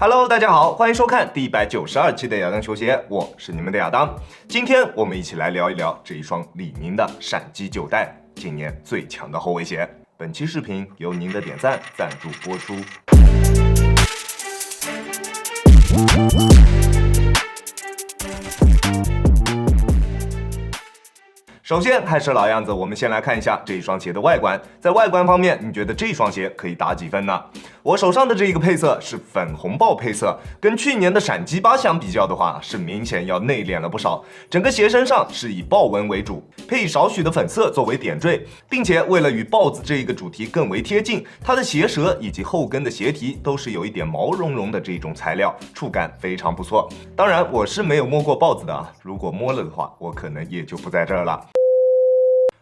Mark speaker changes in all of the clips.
Speaker 1: Hello， 大家好，欢迎收看第192期的亚当球鞋，我是你们的亚当。今天我们一起来聊一聊这一双李宁的闪击9代，今年最强的后卫鞋。本期视频由您的点赞赞助播出。首先还是老样子，我们先来看一下这一双鞋的外观。在外观方面，你觉得这双鞋可以打几分呢？我手上的这一个配色是粉红豹配色，跟去年的闪击8相比较的话，是明显要内敛了不少。整个鞋身上是以豹纹为主，配以少许的粉色作为点缀，并且为了与豹子这一个主题更为贴近，它的鞋舌以及后跟的鞋蹄都是有一点毛茸茸的这种材料，触感非常不错。当然，我是没有摸过豹子的啊，如果摸了的话，我可能也就不在这儿了。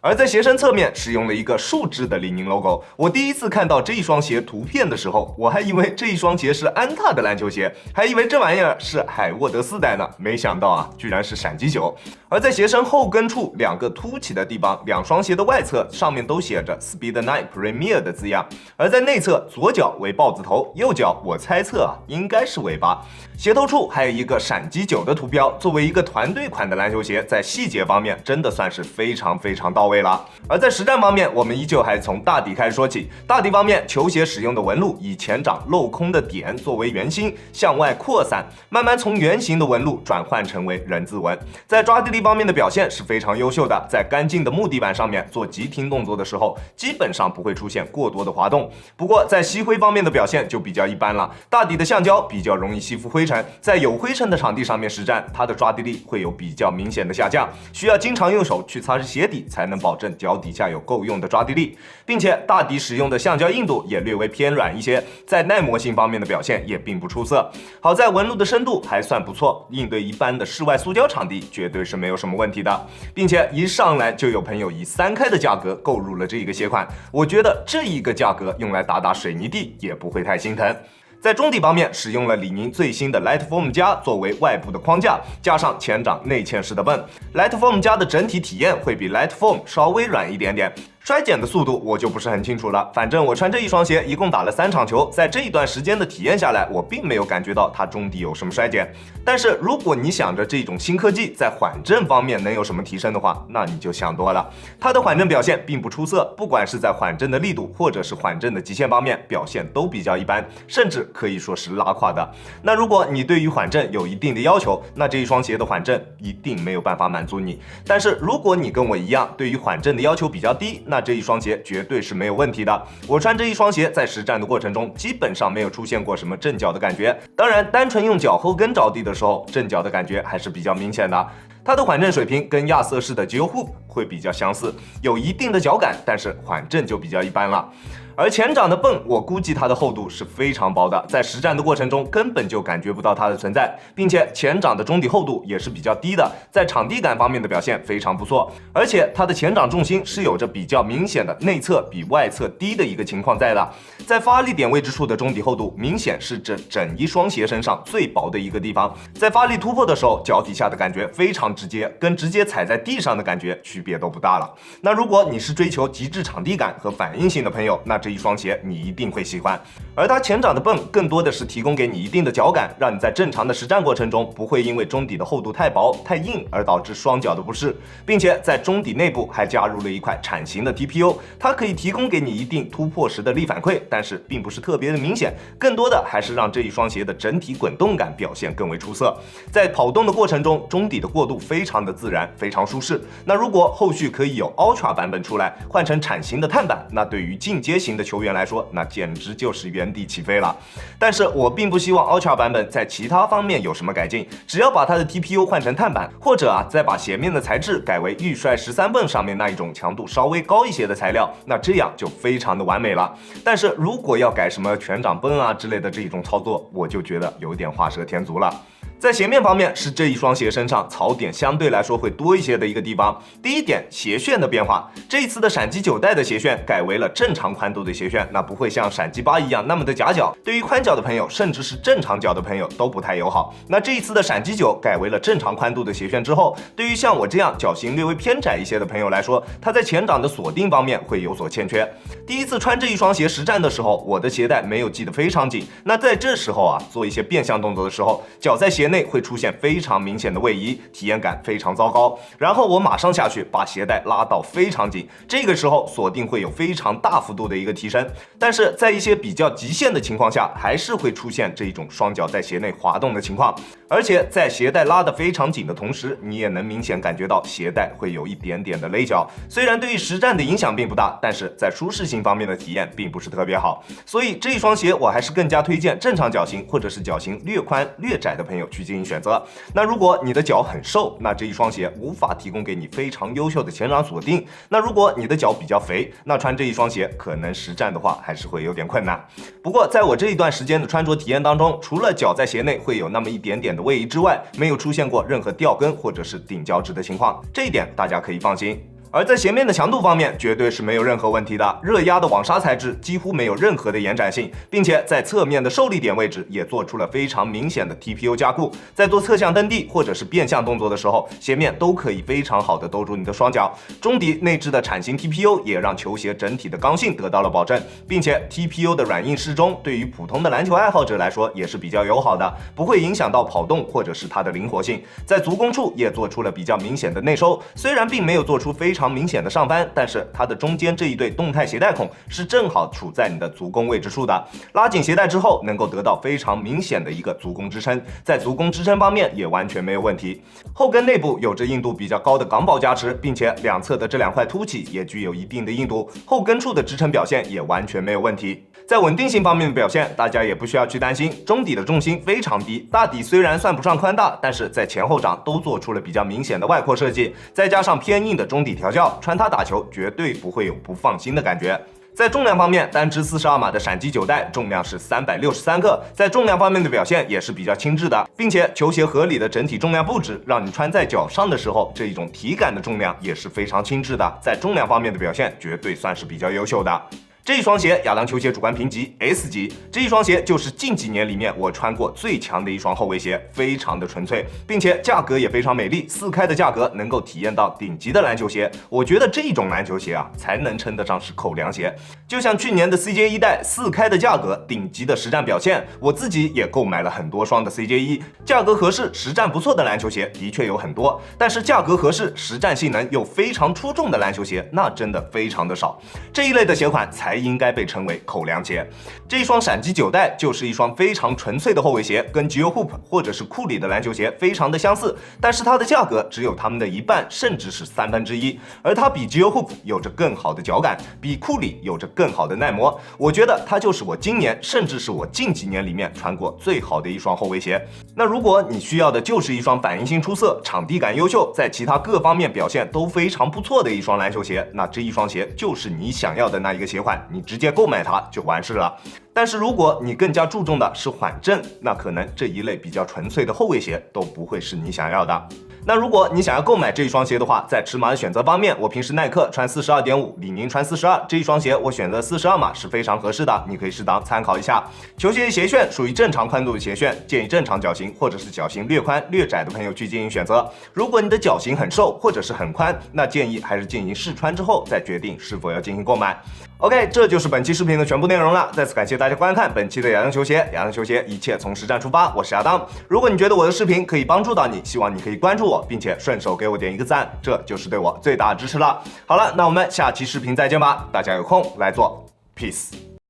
Speaker 1: 而在鞋身侧面使用了一个竖置的李宁 logo。我第一次看到这一双鞋图片的时候，我还以为这一双鞋是安踏的篮球鞋，还以为这玩意儿是海沃德4代呢，没想到啊，居然是闪击9。而在鞋身后跟处两个凸起的地方，两双鞋的外侧上面都写着 Speed 9 Premier 的字样。而在内侧，左脚为豹子头，右脚我猜测啊应该是尾巴。鞋头处还有一个闪击9的图标，作为一个团队款的篮球鞋，在细节方面真的算是非常到位了。而在实战方面，我们依旧还从大底开始说起。大底方面，球鞋使用的纹路以前掌镂空的点作为圆心，向外扩散，慢慢从圆形的纹路转换成为人字纹。在抓地力方面的表现是非常优秀的，在干净的木地板上面做急停动作的时候，基本上不会出现过多的滑动。不过在吸灰方面的表现就比较一般了，大底的橡胶比较容易吸附灰尘，在有灰尘的场地上面实战，它的抓地力会有比较明显的下降，需要经常用手去擦拭鞋底才能保证脚底下有够用的抓地力，并且大底使用的橡胶硬度也略微偏软一些，在耐磨性方面的表现也并不出色。好在纹路的深度还算不错，应对一般的室外塑胶场地绝对是没有什么问题的，并且一上来就有朋友以3开的价格购入了这一个鞋款，我觉得这一个价格用来打水泥地也不会太心疼。在中底方面，使用了李宁最新的 Lightform 加作为外部的框架，加上前掌内嵌式的泵。Lightform 加的整体体验会比 Lightform 稍微软一点点。衰减的速度我就不是很清楚了，反正我穿这一双鞋一共打了3场球，在这一段时间的体验下来，我并没有感觉到它中底有什么衰减。但是如果你想着这种新科技在缓震方面能有什么提升的话，那你就想多了。它的缓震表现并不出色，不管是在缓震的力度或者是缓震的极限方面，表现都比较一般，甚至可以说是拉胯的。那如果你对于缓震有一定的要求，那这一双鞋的缓震一定没有办法满足你。但是如果你跟我一样，对于缓震的要求比较低，那这一双鞋绝对是没有问题的。我穿这一双鞋在实战的过程中，基本上没有出现过什么震脚的感觉。当然，单纯用脚后跟着地的时候，震脚的感觉还是比较明显的。它的缓震水平跟亚瑟士的 Geo Hoop 会比较相似，有一定的脚感，但是缓震就比较一般了。而前掌的泵，我估计它的厚度是非常薄的，在实战的过程中根本就感觉不到它的存在，并且前掌的中底厚度也是比较低的，在场地感方面的表现非常不错。而且它的前掌重心是有着比较明显的内侧比外侧低的一个情况在的，在发力点位置处的中底厚度明显是这整一双鞋身上最薄的一个地方，在发力突破的时候，脚底下的感觉非常直接，跟直接踩在地上的感觉区别都不大了。那如果你是追求极致场地感和反应性的朋友，那这一双鞋你一定会喜欢。而它前掌的泵更多的是提供给你一定的脚感，让你在正常的实战过程中不会因为中底的厚度太薄太硬而导致双脚的不适，并且在中底内部还加入了一块铲形的 TPU， 它可以提供给你一定突破时的力反馈，但是并不是特别的明显，更多的还是让这一双鞋的整体滚动感表现更为出色。在跑动的过程中，中底的过渡非常的自然，非常舒适。那如果后续可以有 Ultra 版本出来，换成铲形的碳板，那对于进阶型的球员来说，那简直就是原地起飞了。但是我并不希望 Ultra 版本在其他方面有什么改进，只要把它的 TPU 换成碳板，或者再把鞋面的材质改为预帅13泵上面那一种强度稍微高一些的材料，那这样就非常的完美了。但是如果要改什么全掌泵之类的这种操作，我就觉得有点画蛇添足了。在鞋面方面是这一双鞋身上槽点相对来说会多一些的一个地方。第一点，鞋楦的变化，这一次的闪击9代的鞋楦改为了正常宽度的鞋楦，那不会像闪击8一样那么的夹脚，对于宽脚的朋友甚至是正常脚的朋友都不太友好。那这一次的闪击9改为了正常宽度的鞋楦之后，对于像我这样脚型略微偏窄一些的朋友来说，它在前掌的锁定方面会有所欠缺。第一次穿这一双鞋实战的时候，我的鞋带没有系得非常紧，那在这时候做一些变向动作的时候，脚在鞋内会出现非常明显的位移，体验感非常糟糕。然后我马上下去把鞋带拉到非常紧，这个时候锁定会有非常大幅度的一个提升。但是在一些比较极限的情况下，还是会出现这种双脚在鞋内滑动的情况。而且在鞋带拉得非常紧的同时，你也能明显感觉到鞋带会有一点点的勒脚。虽然对于实战的影响并不大，但是在舒适性方面的体验并不是特别好。所以这一双鞋我还是更加推荐正常脚型或者是脚型略宽略窄的朋友去进行选择。那如果你的脚很瘦，那这一双鞋无法提供给你非常优秀的前掌锁定。那如果你的脚比较肥，那穿这一双鞋可能实战的话还是会有点困难。不过在我这一段时间的穿着体验当中，除了脚在鞋内会有那么一点点的位移之外，没有出现过任何掉跟或者是顶脚趾的情况，这一点大家可以放心。而在鞋面的强度方面，绝对是没有任何问题的。热压的网纱材质几乎没有任何的延展性，并且在侧面的受力点位置也做出了非常明显的 TPU 加固，在做侧向蹬地或者是变向动作的时候，鞋面都可以非常好的兜住你的双脚。中底内置的铲型 TPU 也让球鞋整体的刚性得到了保证，并且 TPU 的软硬适中，对于普通的篮球爱好者来说也是比较友好的，不会影响到跑动或者是它的灵活性。在足弓处也做出了比较明显的内收，虽然并没有做出非常明显的上翻，但是它的中间这一对动态鞋带孔是正好处在你的足弓位置处的，拉紧鞋带之后能够得到非常明显的一个足弓支撑，在足弓支撑方面也完全没有问题。后跟内部有着硬度比较高的港宝加持，并且两侧的这2块凸起也具有一定的硬度，后跟处的支撑表现也完全没有问题。在稳定性方面的表现，大家也不需要去担心，中底的重心非常低，大底虽然算不上宽大，但是在前后掌都做出了比较明显的外扩设计，再加上偏硬的中底调教，穿它打球绝对不会有不放心的感觉。在重量方面，单支42码的闪击9代重量是363克，在重量方面的表现也是比较轻质的，并且球鞋合理的整体重量布置，让你穿在脚上的时候，这一种体感的重量也是非常轻质的，在重量方面的表现绝对算是比较优秀的。这一双鞋亚当球鞋主观评级 S 级，这一双鞋就是近几年里面我穿过最强的一双后卫鞋，非常的纯粹，并且价格也非常美丽，4开的价格能够体验到顶级的篮球鞋，我觉得这种篮球鞋才能称得上是口粮鞋。就像去年的 CJ1代4开的价格，顶级的实战表现，我自己也购买了很多双的 CJ1，价格合适、实战不错的篮球鞋的确有很多，但是价格合适、实战性能又非常出众的篮球鞋，那真的非常的少。这一类的鞋款才应该被称为口粮鞋。这一双闪击9代就是一双非常纯粹的后卫鞋，跟 Geohoop 或者是库里的篮球鞋非常的相似，但是它的价格只有它们的一半，甚至是1/3，而它比 Geohoop 有着更好的脚感，比库里有着更好的耐磨。我觉得它就是我今年甚至是我近几年里面穿过最好的一双后卫鞋。那如果你需要的就是一双反应性出色、场地感优秀，在其他各方面表现都非常不错的一双篮球鞋，那这一双鞋就是你想要的那一个鞋款，你直接购买它就完事了。但是如果你更加注重的是缓震，那可能这一类比较纯粹的后卫鞋都不会是你想要的。那如果你想要购买这一双鞋的话，在尺码的选择方面，我平时耐克穿 42.5， 李宁穿42，这一双鞋我选择42码是非常合适的，你可以适当参考一下。球鞋鞋楦属于正常宽度的鞋楦，建议正常脚型或者是脚型略宽略窄的朋友去进行选择。如果你的脚型很瘦或者是很宽，那建议还是进行试穿之后再决定是否要进行购买。OK， 这就是本期视频的全部内容了。再次感谢大家观看本期的亚当球鞋，亚当球鞋一切从实战出发，我是亚当。如果你觉得我的视频可以帮助到你，希望你可以关注我，并且顺手给我点一个赞，这就是对我最大的支持了。好了，那我们下期视频再见吧，大家有空来做 Peace。